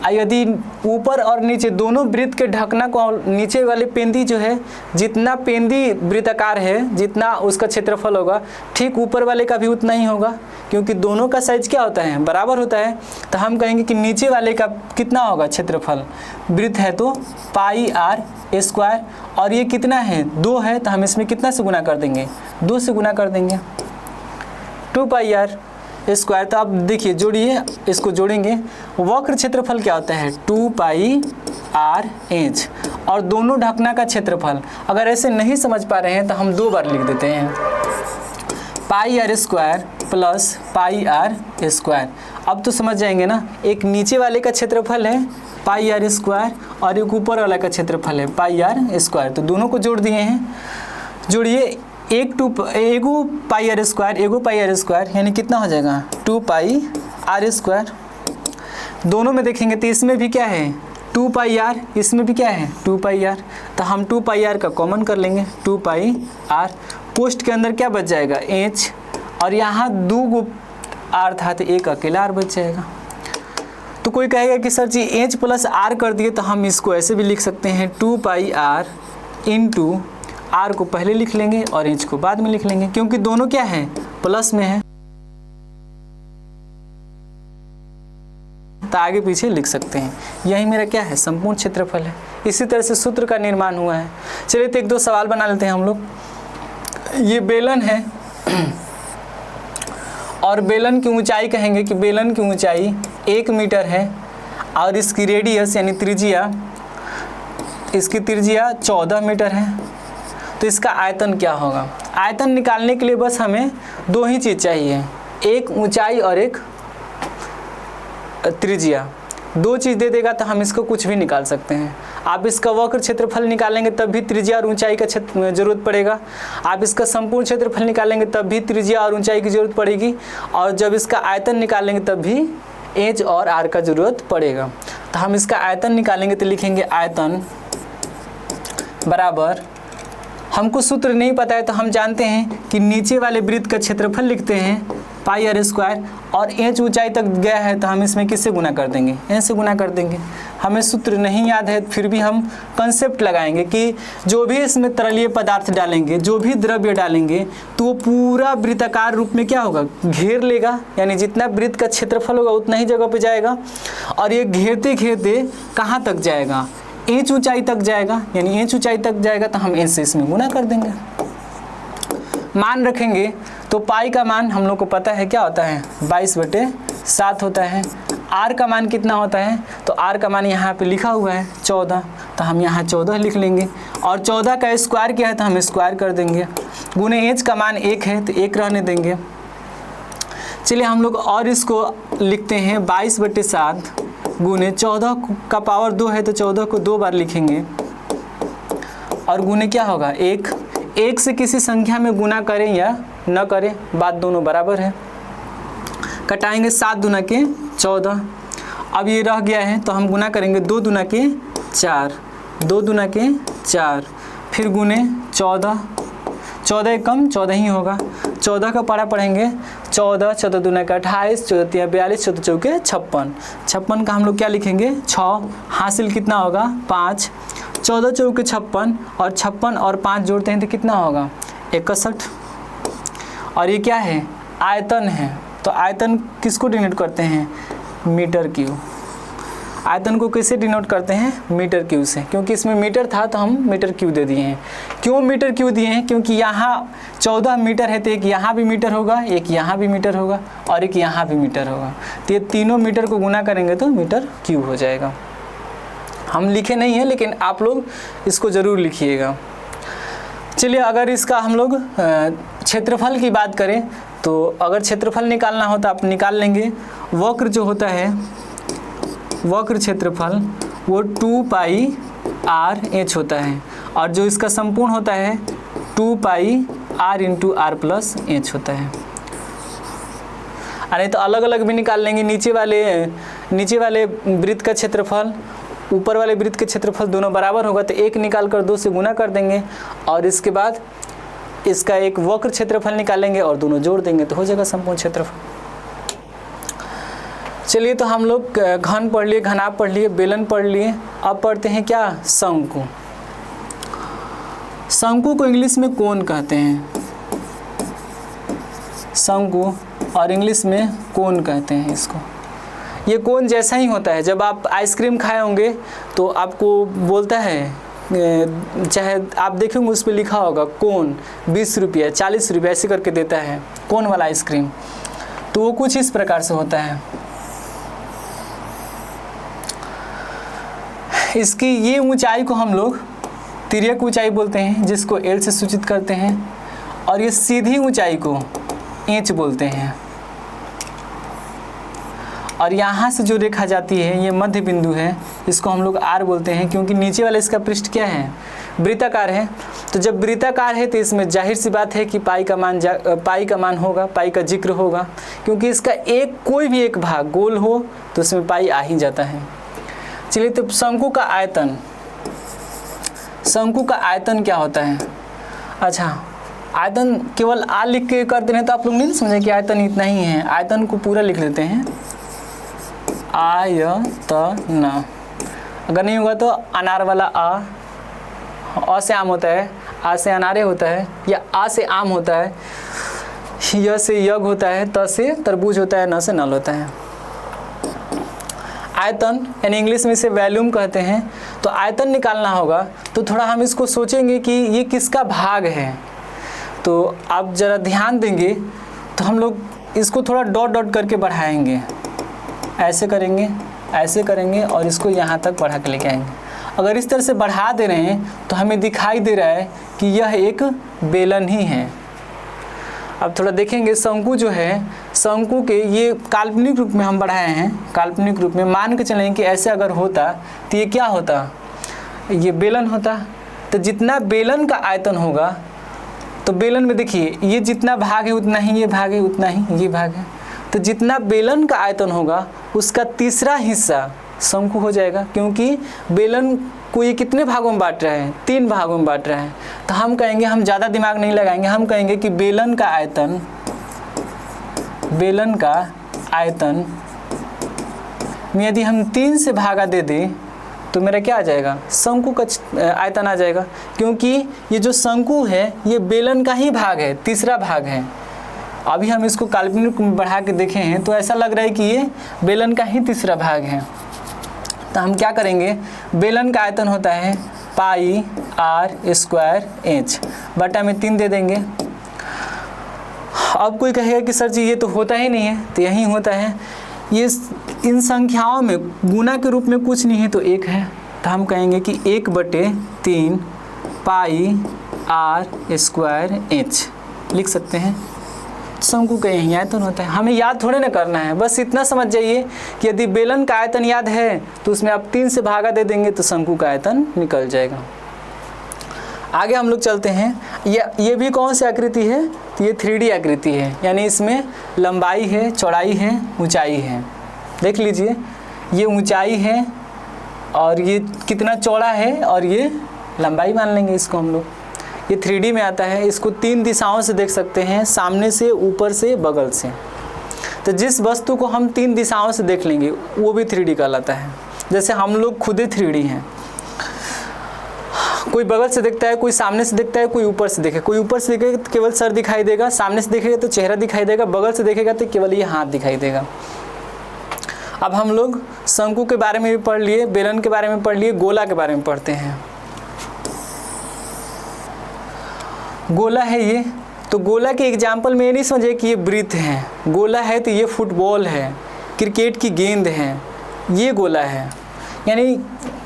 यदि ऊपर और नीचे दोनों वृत्त के ढकना को, नीचे वाले पेंदी जो है, जितना पेंदी वृत्ताकार है जितना उसका क्षेत्रफल होगा, ठीक ऊपर वाले का भी उतना ही होगा, क्योंकि दोनों का साइज क्या होता है, बराबर होता है। तो हम कहेंगे कि नीचे वाले का कितना होगा क्षेत्रफल, वृत्त है तो पाई आर स्क्वायर, और ये कितना है, 2 है, तो हम इसमें कितना से गुना कर देंगे, 2 से गुना कर देंगे, 2 पाई आर स्क्वायर। तो आप देखिए जोड़िए, इसको जोड़ेंगे, वक्र क्षेत्रफल क्या होता है, 2 पाई आर एच, और दोनों ढकना का क्षेत्रफल। अगर ऐसे नहीं समझ पा रहे हैं तो हम 2 बार लिख देते हैं, pi R square plus pi R square. अब तो समझ जाएंगे ना, एक नीचे वाले का क्षेत्रफल है पाई आर स्क्वायर और एक ऊपर वाला का क्षेत्रफल है पाई आर स्क्वायर, तो दोनों को जोड़ दिए हैं। जोड़िए, एगो पाई आर स्क्वायर यानी कितना हो जाएगा, 2 पाई आर स्क्वायर। दोनों में देखेंगे तो इसमें भी क्या है, 2 पाई आर, इसमें भी क्या है, 2 पाई आर, तो हम 2 पाई आर का कॉमन कर लेंगे, 2 पाई आर। पोस्ट के अंदर क्या बच जाएगा, एच, और यहाँ 2 आर था तो एक अकेला आर बच जाएगा। तो कोई कहेगा कि sir ji H plus R कर दिए, तो हम इसको ऐसे भी लिख सकते हैं, 2 पाई आर इंटू आर को पहले लिख लेंगे और एच को बाद में लिख लेंगे, क्योंकि दोनों क्या है, प्लस में है, तो आगे पीछे लिख सकते हैं। यही मेरा क्या है, संपूर्ण क्षेत्रफल है। इसी तरह से सूत्र का निर्माण हुआ है। चलिए तो 1-2 सवाल बना लेते हैं हम लोग। ये बेलन है और बेलन की ऊंचाई कहेंगे कि बेलन की ऊंचाई 1 मीटर है, और इसकी रेडियस यानी त्रिज्या, इसकी त्रिज्या 14 मीटर है। तो इसका आयतन क्या होगा, आयतन निकालने के लिए बस हमें 2 ही चीज़ चाहिए, एक ऊंचाई और एक त्रिज्या। 2 चीज़ दे देगा तो हम इसको कुछ भी निकाल सकते हैं। आप इसका वक्र क्षेत्रफल निकालेंगे तब भी त्रिज्या और ऊंचाई का जरूरत पड़ेगा, आप इसका संपूर्ण क्षेत्रफल निकालेंगे तब भी त्रिज्या और ऊंचाई की जरूरत पड़ेगी, और जब इसका आयतन निकालेंगे तब भी एच और आर का जरूरत पड़ेगा। तो हम इसका आयतन निकालेंगे तो लिखेंगे आयतन बराबर, हमको सूत्र नहीं पता है तो हम जानते हैं कि नीचे वाले वृत्त का क्षेत्रफल लिखते हैं पाई आर स्क्वायर, और एच ऊंचाई तक गया है तो हम इसमें किससे गुना कर देंगे, एच से गुना कर देंगे। हमें सूत्र नहीं याद है फिर भी हम कंसेप्ट लगाएंगे कि जो भी इसमें तरलीय पदार्थ डालेंगे, जो भी द्रव्य डालेंगे, तो वो पूरा वृत्ताकार रूप में क्या होगा, घेर लेगा, यानी जितना वृत्त का क्षेत्रफल होगा उतना ही जगह पे जाएगा, और ये घेरते घेरते कहाँ तक जाएगा, एच ऊंचाई तक जाएगा, यानी एच ऊंचाई तक जाएगा तो हम एच से इसमें गुना कर देंगे। मान रखेंगे तो पाई का मान हम लोग को पता है क्या होता है, 22/7 होता है। आर का मान कितना होता है, तो आर का मान यहाँ पे लिखा हुआ है 14, तो हम यहाँ 14 लिख लेंगे, और 14 का स्क्वायर क्या है तो हम स्क्वायर कर देंगे, गुने एच का मान 1 है तो 1 रहने देंगे। चलिए हम लोग और इसको लिखते हैं, 22/7 गुने 14 का पावर 2 है तो 14 को 2 बार लिखेंगे, और गुने क्या होगा 1 से किसी संख्या में गुना करें या न करें, बात दोनों बराबर है। कटाएंगे 7 दूना के 14। अब ये रह गया है तो हम गुना करेंगे 2 दूना के 4, 2 दूना के 4, फिर गुने 14, 14 कम 14 ही होगा। 14 का पारा पढ़ेंगे 14, 14 दूना का 28, 14 तिया 42, 14 चौके 56। 56 का हम लोग क्या लिखेंगे 6, हासिल कितना होगा 5, 14 चौके 56 और 56 और 5 जोड़ते हैं तो कितना होगा 61। और ये क्या है आयतन है, तो आयतन किसको डिनोट करते हैं मीटर क्यूब। आयतन को कैसे डिनोट करते हैं मीटर क्यूब से, क्योंकि इसमें मीटर था तो हम मीटर क्यूब दे दिए हैं। क्यों मीटर क्यूब दिए हैं, क्योंकि यहाँ 14 मीटर है तो एक यहाँ भी मीटर होगा, एक यहाँ भी मीटर होगा और एक यहाँ भी मीटर होगा, तो ये तीनों मीटर को गुना करेंगे तो मीटर क्यूब हो जाएगा। हम लिखे नहीं हैं लेकिन आप लोग इसको ज़रूर लिखिएगा। चलिए अगर इसका हम लोग क्षेत्रफल की बात करें तो अगर क्षेत्रफल निकालना हो तो आप निकाल लेंगे। वक्र जो होता है वक्र क्षेत्रफल वो 2 पाई आर एच होता है और जो इसका संपूर्ण होता है 2 pi R into R plus H होता है। अरे तो अलग अलग भी निकाल लेंगे, नीचे वाले वृत्त का क्षेत्रफल ऊपर वाले वृत्त के क्षेत्रफल दोनों बराबर होगा तो 1 निकाल कर 2 से गुना कर देंगे और इसके बाद इसका एक वक्र क्षेत्रफल निकालेंगे और दोनों जोड़ देंगे तो हो जाएगा संपूर्ण क्षेत्रफल। चलिए तो हम लोग घन पढ़ लिए, घनाभ पढ़ लिए, बेलन पढ़ लिए, अब पढ़ते हैं क्या शंकु। शंकु को इंग्लिश में कोन कहते हैं, शंकु और इंग्लिश में कोन कहते हैं इसको। ये कोन जैसा ही होता है, जब आप आइसक्रीम खाए होंगे तो आपको बोलता है, चाहे आप देखेंगे उस पर लिखा होगा कोन 20 रुपया 40 रुपया ऐसे करके देता है कोन वाला आइसक्रीम, तो वो कुछ इस प्रकार से होता है। इसकी ये ऊंचाई को हम लोग तिर्यक ऊंचाई बोलते हैं जिसको एल से सूचित करते हैं, और ये सीधी ऊंचाई को इंच बोलते हैं। और यहाँ से जो रेखा जाती है ये मध्य बिंदु है, इसको हम लोग आर बोलते हैं, क्योंकि नीचे वाला इसका पृष्ठ क्या है वृत्ताकार है। तो जब वृत्ताकार है तो इसमें जाहिर सी बात है कि पाई का मान होगा, पाई का जिक्र होगा, क्योंकि इसका कोई भी एक भाग गोल हो तो उसमें पाई आ ही जाता है। चलिए तो शंकु का आयतन क्या होता है। अच्छा, आयतन केवल आ लिख के कर देने तो आप लोग नहीं समझे कि आयतन इतना ही है। आयतन को पूरा लिख लेते हैं आयतन। अगर नहीं होगा तो अनार वाला अ से आम होता है, आ से अनारे होता है, या आ से आम होता है, य से यज्ञ होता है, त से तरबूज होता है, न से नल होता है। आयतन यानी इंग्लिश में इसे वॉल्यूम कहते हैं। तो आयतन निकालना होगा तो थोड़ा हम इसको सोचेंगे कि ये किसका भाग है। तो आप ज़रा ध्यान देंगे तो हम लोग इसको थोड़ा डॉट डॉट करके बढ़ाएंगे, ऐसे करेंगे और इसको यहाँ तक बढ़ा के लेके आएंगे। अगर इस तरह से बढ़ा दे रहे हैं तो हमें दिखाई दे रहा है कि यह एक बेलन ही है। अब थोड़ा देखेंगे शंकु जो है, शंकु के ये काल्पनिक रूप में हम बढ़ाए हैं। काल्पनिक रूप में मान के चलें कि ऐसे अगर होता तो ये क्या होता, ये बेलन होता। तो जितना बेलन का आयतन होगा तो बेलन में देखिए ये जितना भाग है उतना ही ये भाग है, उतना ही ये भाग है। तो जितना बेलन का आयतन होगा उसका तीसरा हिस्सा शंकु हो जाएगा, क्योंकि बेलन को ये कितने भागों में बांट रहा है 3 भागों में बांट रहा है। तो हम कहेंगे, हम ज़्यादा दिमाग नहीं लगाएंगे, हम कहेंगे कि बेलन का आयतन में यदि हम 3 से भागा दे दें तो मेरा क्या आ जाएगा शंकु का आयतन आ जाएगा, क्योंकि ये जो शंकु है ये बेलन का ही भाग है, तीसरा भाग है। अभी हम इसको काल्पनिक में बढ़ा के देखे हैं तो ऐसा लग रहा है कि ये बेलन का ही तीसरा भाग है। तो हम क्या करेंगे, बेलन का आयतन होता है पाई आर स्क्वायर एच बटा में 3 दे देंगे। अब कोई कहेगा कि सर जी ये तो होता ही नहीं है, तो यही होता है। ये इन संख्याओं में गुना के रूप में कुछ नहीं है तो 1 है, तो हम कहेंगे कि 1/3 पाई आर स्क्वायर एच लिख सकते हैं। शंकु का यही आयतन होता है। हमें याद थोड़े ना करना है, बस इतना समझ जाइए कि यदि बेलन का आयतन याद है तो उसमें आप 3 से भागा दे देंगे तो शंकु का आयतन निकल जाएगा। आगे हम लोग चलते हैं। ये भी कौन सी आकृति है? तो ये 3D आकृति है, यानी इसमें लंबाई है, चौड़ाई है, ऊंचाई है। देख लीजिए, ये ऊंचाई है और ये कितना चौड़ा है और ये लंबाई मान लेंगे इसको हम लोग। ये 3D में आता है। इसको 3 दिशाओं से देख सकते हैं, सामने से, ऊपर से, बगल से। तो जिस वस्तु को हम 3 दिशाओं से देख लेंगे वो भी 3D कहलाता है। जैसे हम लोग खुद ही 3D हैं। कोई बगल से देखता है, कोई सामने से देखता है, कोई ऊपर से देखे। कोई ऊपर से देखेगा तो केवल सर दिखाई देगा, सामने से देखेगा तो चेहरा दिखाई देगा, बगल से देखेगा तो केवल ये हाथ दिखाई देगा। अब हम लोग शंकु के बारे में भी पढ़ लिए, बेलन के बारे में पढ़ लिए, गोला के बारे में पढ़ते हैं। गोला है ये, तो गोला के एग्जाम्पल में ये नहीं समझे कि ये वृत्त है। गोला है तो ये फुटबॉल है, क्रिकेट की गेंद है, ये गोला है। यानी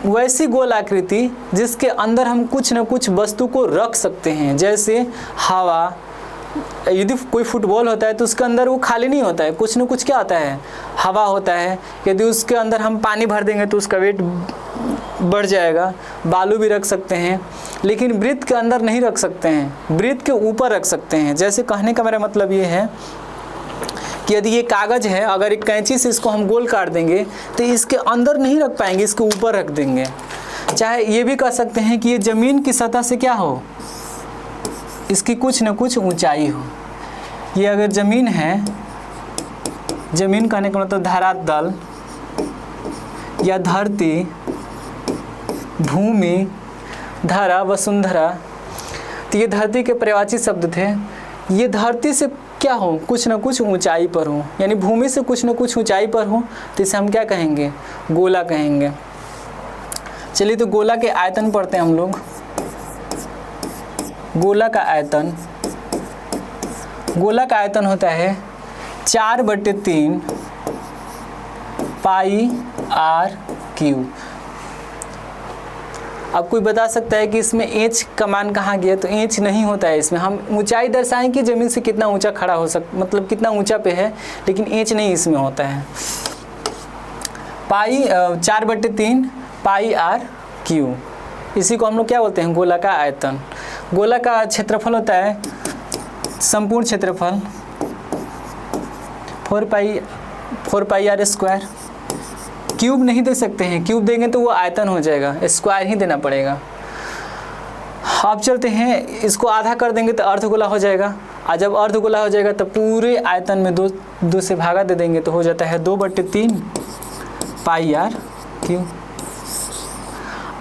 वैसी गोल आकृति जिसके अंदर हम कुछ न कुछ वस्तु को रख सकते हैं। जैसे हवा, यदि कोई फुटबॉल होता है तो उसके अंदर वो खाली नहीं होता है, कुछ न कुछ क्या होता है, हवा होता है। यदि उसके अंदर हम पानी भर देंगे तो उसका वेट बढ़ जाएगा। बालू भी रख सकते हैं, लेकिन वृत्त के अंदर नहीं रख सकते हैं, वृत्त के ऊपर रख सकते हैं। जैसे कहने का मेरा मतलब ये है कि यदि ये कागज़ है, अगर एक कैंची से इसको हम गोल काट देंगे तो इसके अंदर नहीं रख पाएंगे, इसके ऊपर रख देंगे। चाहे ये भी कह सकते हैं कि ये ज़मीन की सतह से क्या हो, इसकी कुछ न कुछ ऊंचाई हो। ये अगर ज़मीन है, ज़मीन कहने का मतलब धरातल या धरती, भूमि, धरा, वसुंधरा, तो ये धरती के पर्यायवाची शब्द थे। ये धरती से क्या हो, कुछ न कुछ ऊंचाई पर हो, यानी भूमि से कुछ न कुछ ऊंचाई पर हो, तो इसे हम क्या कहेंगे, गोला कहेंगे। चलिए तो गोला के आयतन पढ़ते हैं हम लोग। गोला का आयतन, गोला का आयतन होता है 4/3 पाई आर क्यूब। अब कोई बता सकता है कि इसमें एच का मान कहाँ गया? तो एच नहीं होता है इसमें। हम ऊंचाई दर्शाएं कि ज़मीन से कितना ऊंचा खड़ा हो मतलब कितना ऊंचा पे है, लेकिन एच नहीं इसमें होता है। पाई 4/3 पाई आर क्यू, इसी को हम लोग क्या बोलते हैं, गोला का आयतन। गोला का क्षेत्रफल होता है, संपूर्ण क्षेत्रफल 4 पाई आर स्क्वायर। क्यूब नहीं दे सकते हैं, क्यूब देंगे तो वो आयतन हो जाएगा, स्क्वायर ही देना पड़ेगा। अब चलते हैं, इसको आधा कर देंगे तो अर्धगोला हो जाएगा, और जब अर्धगोला हो जाएगा तो पूरे आयतन में 2 से भागा दे देंगे तो हो जाता है 2/3 पाई आर क्यूब।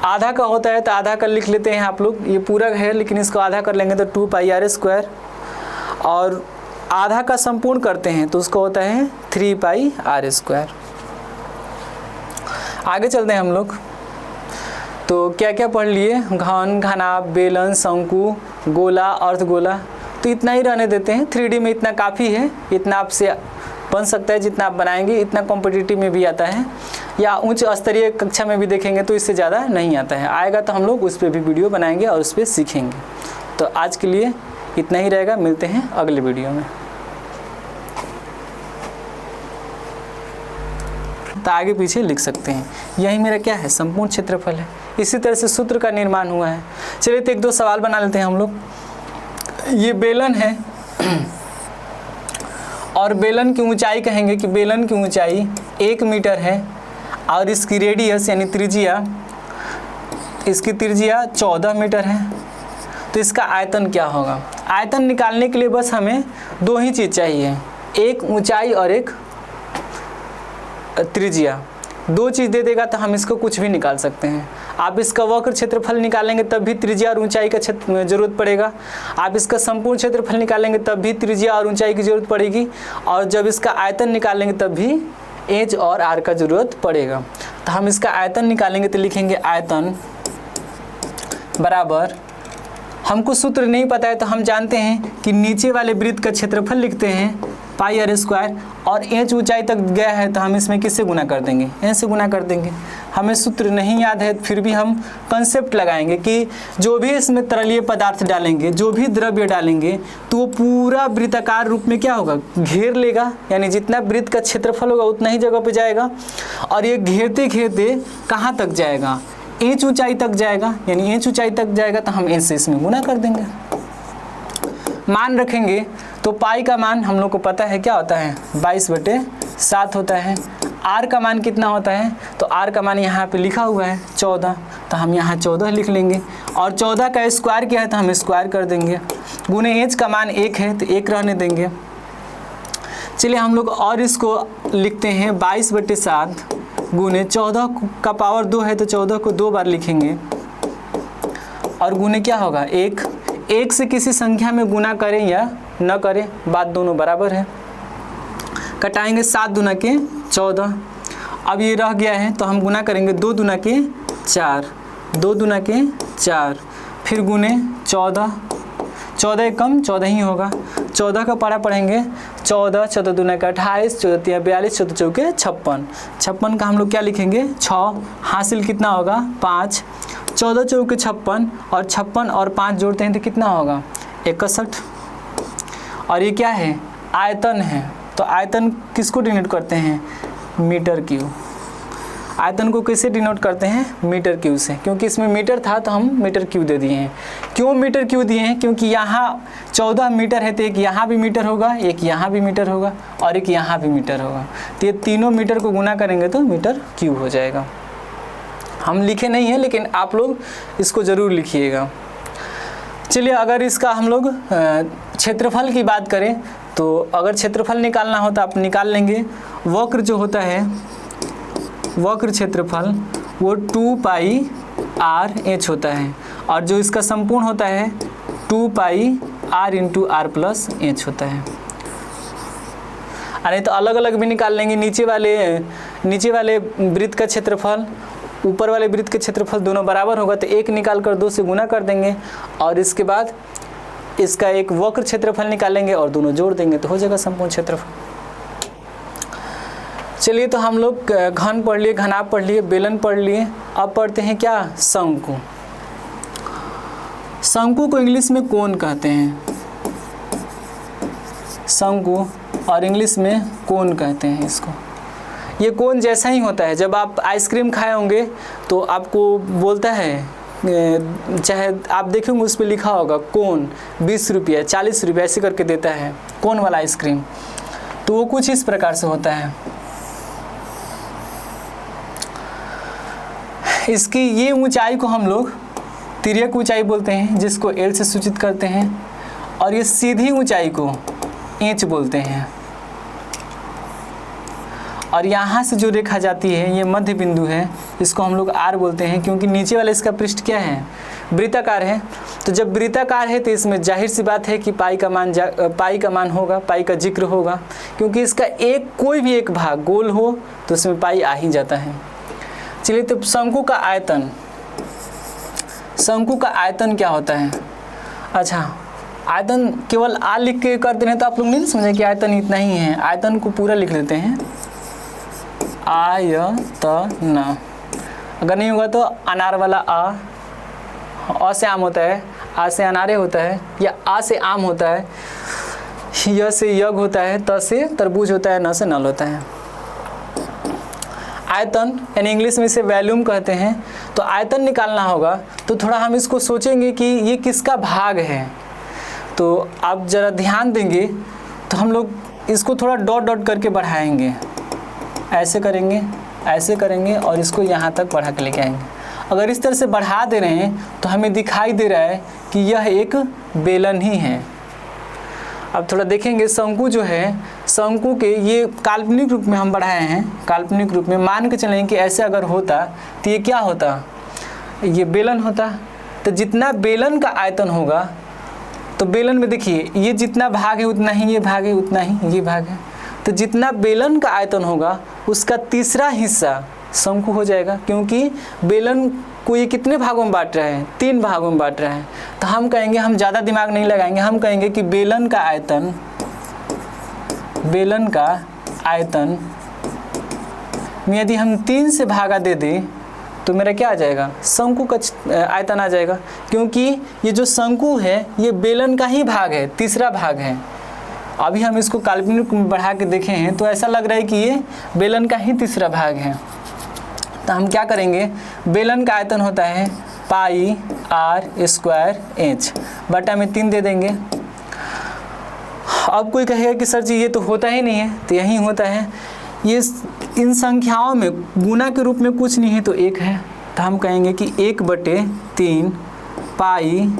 आधा का होता है तो आधा का लिख लेते हैं आप लोग, ये पूरा है लेकिन इसको आधा कर लेंगे तो 2 पाई आर स्क्वायर, और आधा का संपूर्ण करते हैं तो उसको होता है 3 पाई आर स्क्वायर। आगे चलते हैं हम लोग। तो क्या क्या पढ़ लिए, घन, घनाभ, बेलन, शंकु, गोला, अर्धगोला, तो इतना ही रहने देते हैं। 3D में इतना काफ़ी है, इतना आपसे बन सकता है, जितना आप बनाएंगे इतना कॉम्पिटिटिव में भी आता है, या उच्च स्तरीय कक्षा में भी देखेंगे तो इससे ज़्यादा नहीं आता है। आएगा तो हम लोग उस पर भी वीडियो बनाएंगे और उस पर सीखेंगे। तो आज के लिए इतना ही रहेगा, मिलते हैं अगले वीडियो में। तो आगे पीछे लिख सकते हैं। यही मेरा क्या है, संपूर्ण क्षेत्रफल है। इसी तरह से सूत्र का निर्माण हुआ है। चलिए तो 1-2 सवाल बना लेते हैं हम लोग। ये बेलन है और बेलन की ऊंचाई कहेंगे कि बेलन की ऊंचाई 1 मीटर है, और इसकी रेडियस यानी त्रिज्या, इसकी त्रिज्या 14 मीटर है। तो इसका आयतन क्या होगा? आयतन निकालने के लिए बस हमें 2 ही चीज़ चाहिए, एक ऊंचाई और एक त्रिज्या। 2 चीज़ दे देगा तो हम इसको कुछ भी निकाल सकते हैं। आप इसका वक्र क्षेत्रफल निकालेंगे तब भी त्रिज्या और ऊंचाई का जरूरत पड़ेगा। आप इसका संपूर्ण क्षेत्रफल निकालेंगे तब भी त्रिज्या और ऊंचाई की जरूरत पड़ेगी, और जब इसका आयतन निकालेंगे तब भी एच और आर का जरूरत पड़ेगा। तो हम इसका आयतन निकालेंगे तो लिखेंगे आयतन बराबर, हमको सूत्र नहीं पता है तो हम जानते हैं कि नीचे वाले वृत्त का क्षेत्रफल लिखते हैं पाई आर स्क्वायर, और एच ऊंचाई तक गया है तो हम इसमें किससे गुना कर देंगे, एच से गुना कर देंगे। हमें सूत्र नहीं याद है फिर भी हम कंसेप्ट लगाएंगे कि जो भी इसमें तरलीय पदार्थ डालेंगे, जो भी द्रव्य डालेंगे, तो वो पूरा वृत्ताकार रूप में क्या होगा, घेर लेगा। यानी जितना वृत्त का क्षेत्रफल होगा उतना ही जगह पे जाएगा, और ये घेरते घेरते कहाँ तक जाएगा, इंच ऊंचाई तक जाएगा, यानी इंच ऊंचाई तक जाएगा तो हम इंच से इसमें गुना कर देंगे। मान रखेंगे तो पाई का मान हम लोग को पता है क्या होता है, 22/7 होता है। आर का मान कितना होता है, तो आर का मान यहाँ पे लिखा हुआ है 14, तो हम यहाँ 14 लिख लेंगे। और 14 का स्क्वायर क्या है, तो हम स्क्वायर कर देंगे। गुने एच का मान 1 है तो 1 रहने देंगे। चलिए हम लोग और इसको लिखते हैं 22/7 गुने 14 का पावर 2 है तो 14 को 2 बार लिखेंगे और गुने क्या होगा 1 से किसी संख्या में गुना करें या न करें, बात दोनों बराबर है। कटाएंगे 7 दूना के 14, अब ये रह गया है तो हम गुना करेंगे 2 दूना के 4, 2 दूना के 4, फिर गुने 14, 14 कम 14 ही होगा। 14 का पारा पढ़ेंगे 14, 14 दूना का 28, 14 तिया 42, 14 चौके 56। 56 का हम लोग क्या लिखेंगे 6, हासिल कितना होगा 5, 14 चौके 56 और 56 और 5 जोड़ते हैं तो कितना होगा 61। और ये क्या है आयतन है, तो आयतन किसको डिनोट करते हैं मीटर क्यूब। आयतन को कैसे डिनोट करते हैं मीटर क्यूब से, क्योंकि इसमें मीटर था तो हम मीटर क्यूब दे दिए हैं। क्यों मीटर क्यूब दिए हैं, क्योंकि यहाँ 14 मीटर है तो एक यहाँ भी मीटर होगा, एक यहाँ भी मीटर होगा और एक यहाँ भी मीटर होगा, तो ये तीनों मीटर को गुना करेंगे तो मीटर क्यूब हो जाएगा। हम लिखे नहीं हैं लेकिन आप लोग इसको ज़रूर लिखिएगा। चलिए अगर इसका हम लोग क्षेत्रफल की बात करें तो अगर क्षेत्रफल निकालना हो तो आप निकाल लेंगे। वक्र जो होता है वक्र क्षेत्रफल वो 2πr/h होता है और जो इसका संपूर्ण होता है 2πr/r+h होता है। अरे तो अलग अलग भी निकाल लेंगे, नीचे वाले वृत्त का क्षेत्रफल ऊपर वाले वृत्त के क्षेत्रफल दोनों बराबर होगा तो 1 निकाल कर 2 से गुना कर देंगे और इसके बाद इसका एक वक्र क्षेत्रफल निकालेंगे और दोनों जोड़ देंगे तो हो जाएगा संपूर्ण क्षेत्रफल। चलिए तो हम लोग घन पढ़ लिए, घनाभ पढ़ लिए, बेलन पढ़ लिए, अब पढ़ते हैं क्या शंकु। शंकु को इंग्लिश में कोन कहते हैं, शंकु और इंग्लिश में कोन कहते हैं इसको। ये कोन जैसा ही होता है, जब आप आइसक्रीम खाए होंगे तो आपको बोलता है, चाहे आप देखेंगे उस पर लिखा होगा कोन 20 रुपया 40 रुपया ऐसे करके देता है कोन वाला आइसक्रीम, तो वो कुछ इस प्रकार से होता है। इसकी ये ऊंचाई को हम लोग तिर्यक ऊंचाई बोलते हैं जिसको एल से सूचित करते हैं, और ये सीधी ऊंचाई को इंच बोलते हैं। और यहाँ से जो रेखा जाती है ये मध्य बिंदु है, इसको हम लोग आर बोलते हैं, क्योंकि नीचे वाला इसका पृष्ठ क्या है वृत्ताकार है। तो जब वृत्ताकार है तो इसमें जाहिर सी बात है कि पाई का मान होगा, पाई का जिक्र होगा, क्योंकि इसका कोई भी एक भाग गोल हो तो उसमें पाई आ ही जाता है। चलिए तो शंकु का आयतन क्या होता है। अच्छा, आयतन केवल आ लिख के कर देने तो आप लोग नहीं समझे कि आयतन इतना ही है। आयतन को पूरा लिख लेते हैं आयतन। अगर नहीं होगा तो अनार वाला अ से आम होता है, आ से अनारे होता है, या आ से आम होता है, य से यज्ञ होता है, त से तरबूज होता है, न से नल होता है। आयतन यानी इंग्लिश में इसे वॉल्यूम कहते हैं। तो आयतन निकालना होगा तो थोड़ा हम इसको सोचेंगे कि ये किसका भाग है। तो आप ज़रा ध्यान देंगे तो हम लोग इसको थोड़ा डॉट डॉट करके बढ़ाएंगे, ऐसे करेंगे और इसको यहाँ तक बढ़ा के लेके आएंगे। अगर इस तरह से बढ़ा दे रहे हैं तो हमें दिखाई दे रहा है कि यह एक बेलन ही है। अब थोड़ा देखेंगे शंकु जो है, शंकु के ये काल्पनिक रूप में हम बढ़ाए हैं। काल्पनिक रूप में मान के चलें कि ऐसे अगर होता तो ये क्या होता, ये बेलन होता। तो जितना बेलन का आयतन होगा तो बेलन में देखिए ये जितना भाग है उतना ही ये भाग है, उतना ही ये भाग है। तो जितना बेलन का आयतन होगा उसका तीसरा हिस्सा शंकु हो जाएगा, क्योंकि बेलन को ये कितने भागों में बांट रहा है 3 भागों में बांट रहा है। तो हम कहेंगे, हम ज़्यादा दिमाग नहीं लगाएंगे, हम कहेंगे कि बेलन का आयतन में यदि हम 3 से भागा दे दें तो मेरा क्या आ जाएगा शंकु का आयतन आ जाएगा, क्योंकि ये जो शंकु है ये बेलन का ही भाग है, तीसरा भाग है। अभी हम इसको काल्पनिक में बढ़ा के देखे हैं तो ऐसा लग रहा है कि ये बेलन का ही तीसरा भाग है। तो हम क्या करेंगे, बेलन का आयतन होता है पाई आर स्क्वायर एच बटा में 3 दे देंगे। अब कोई कहेगा कि सर जी ये तो होता ही नहीं है, तो यही होता है, ये इन संख्याओं में गुना के रूप में कुछ नहीं है तो 1 है, तो हम कहेंगे कि 1/3 पाई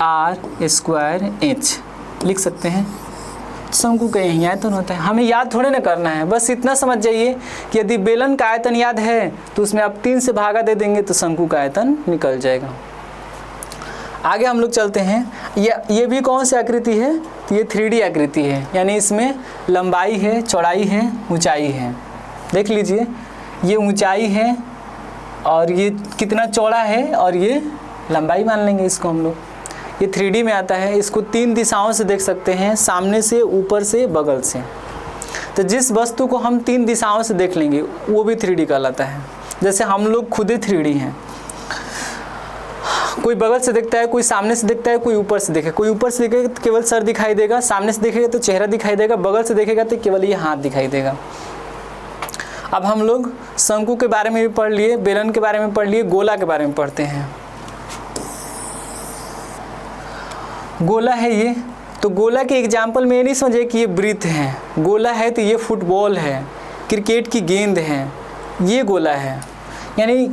आर स्क्वायर एच लिख सकते हैं। शंकु का यही आयतन होता है। हमें याद थोड़े ना करना है, बस इतना समझ जाइए कि यदि बेलन का आयतन याद है तो उसमें आप 3 से भागा दे देंगे तो शंकु का आयतन निकल जाएगा। आगे हम लोग चलते हैं। ये भी कौन सी आकृति है, तो ये 3D आकृति है, यानी इसमें लंबाई है, चौड़ाई है, ऊंचाई है। देख लीजिए, ये ऊंचाई है और ये कितना चौड़ा है और ये लंबाई मान लेंगे इसको हम लोग। ये 3D में आता है, इसको 3 दिशाओं से देख सकते हैं, सामने से, ऊपर से, बगल से। तो जिस वस्तु को हम 3 दिशाओं से देख लेंगे वो भी 3D कहलाता है। जैसे हम लोग खुद ही 3D हैं, कोई बगल से देखता है, कोई सामने से देखता है, कोई ऊपर से देखे। कोई ऊपर से देखेगा तो केवल सर दिखाई देगा, सामने से देखेगा तो चेहरा दिखाई देगा, बगल से देखेगा तो केवल ये हाथ दिखाई देगा। अब हम लोग शंकु के बारे में भी पढ़ लिए, बेलन के बारे में पढ़ लिए, गोला के बारे में पढ़ते हैं। गोला है ये, तो गोला के एग्जाम्पल में ये नहीं समझे कि ये वृत्त है। गोला है तो ये फुटबॉल है, क्रिकेट की गेंद है, ये गोला है। यानी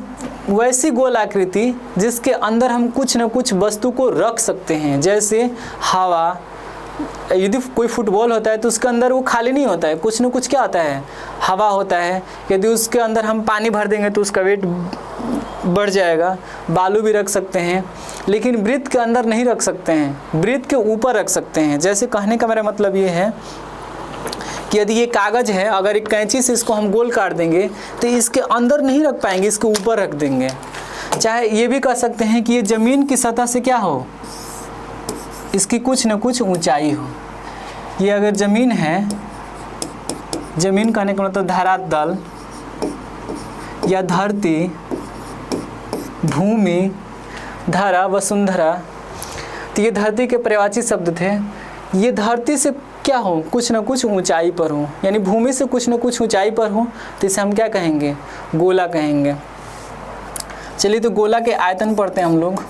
वैसी गोल आकृति जिसके अंदर हम कुछ न कुछ वस्तु को रख सकते हैं। जैसे हवा, यदि कोई फुटबॉल होता है तो उसके अंदर वो खाली नहीं होता है, कुछ न कुछ क्या होता है, हवा होता है। यदि उसके अंदर हम पानी भर देंगे तो उसका वेट बढ़ जाएगा। बालू भी रख सकते हैं, लेकिन वृत्त के अंदर नहीं रख सकते हैं, वृत्त के ऊपर रख सकते हैं। जैसे कहने का मेरा मतलब ये है कि यदि ये कागज़ है, अगर एक कैंची से इसको हम गोल काट देंगे तो इसके अंदर नहीं रख पाएंगे, इसके ऊपर रख देंगे। चाहे ये भी कह सकते हैं कि ये ज़मीन की सतह से क्या हो, इसकी कुछ न कुछ ऊंचाई हो। ये अगर ज़मीन है, ज़मीन कहने का मतलब धरातल या धरती, भूमि, धरा, वसुंधरा, तो ये धरती के पर्यायवाची शब्द थे। ये धरती से क्या हो, कुछ न कुछ ऊंचाई पर हो, यानी भूमि से कुछ न कुछ ऊंचाई पर हो, तो इसे हम क्या कहेंगे, गोला कहेंगे। चलिए तो गोला के आयतन पढ़ते हैं हम लोग।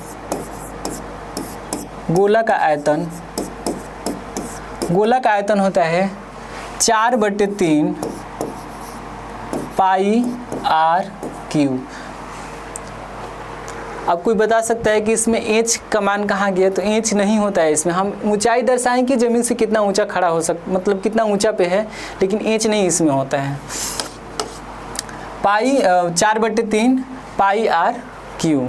गोला का आयतन, गोला का आयतन होता है 4/3 पाई आर क्यूब। अब कोई बता सकता है कि इसमें एच का मान कहाँ गया, तो एच नहीं होता है इसमें। हम ऊंचाई दर्शाएं कि ज़मीन से कितना ऊंचा खड़ा हो मतलब कितना ऊंचा पे है, लेकिन एच नहीं इसमें होता है। पाई 4/3 पाई आर क्यू,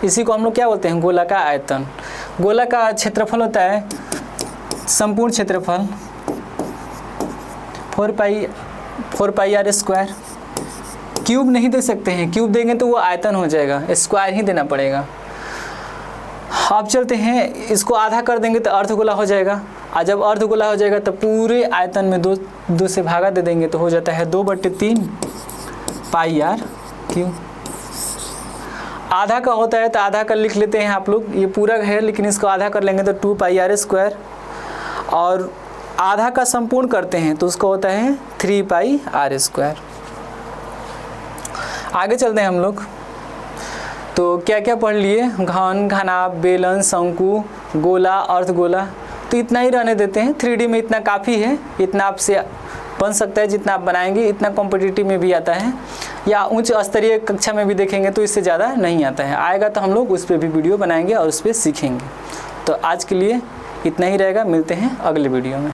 इसी को हम लोग क्या बोलते हैं, गोला का आयतन। गोला का क्षेत्रफल होता है, संपूर्ण क्षेत्रफल 4 पाई आर स्क्वायर। क्यूब नहीं दे सकते हैं, क्यूब देंगे तो वो आयतन हो जाएगा, स्क्वायर ही देना पड़ेगा। अब चलते हैं, इसको आधा कर देंगे तो अर्धगोला हो जाएगा, और जब अर्धगोला हो जाएगा तो पूरे आयतन में 2 से भागा दे देंगे तो हो जाता है 2/3 पाई आर क्यूब। आधा का होता है तो आधा कर लिख लेते हैं आप लोग, ये पूरा है लेकिन इसको आधा कर लेंगे तो 2 पाई आर स्क्वायर, और आधा का संपूर्ण करते हैं तो उसका होता है 3 पाई आर स्क्वायर। आगे चलते हैं हम लोग। तो क्या क्या पढ़ लिए, घन, घनाभ, बेलन, शंकु, गोला, अर्धगोला, तो इतना ही रहने देते हैं। 3D में इतना काफ़ी है, इतना आपसे बन सकता है, जितना आप बनाएंगे इतना कॉम्पिटिटिव में भी आता है, या उच्च स्तरीय कक्षा में भी देखेंगे तो इससे ज़्यादा नहीं आता है। आएगा तो हम लोग उस पर भी वीडियो बनाएंगे और उस पर सीखेंगे। तो आज के लिए इतना ही रहेगा, मिलते हैं अगले वीडियो में।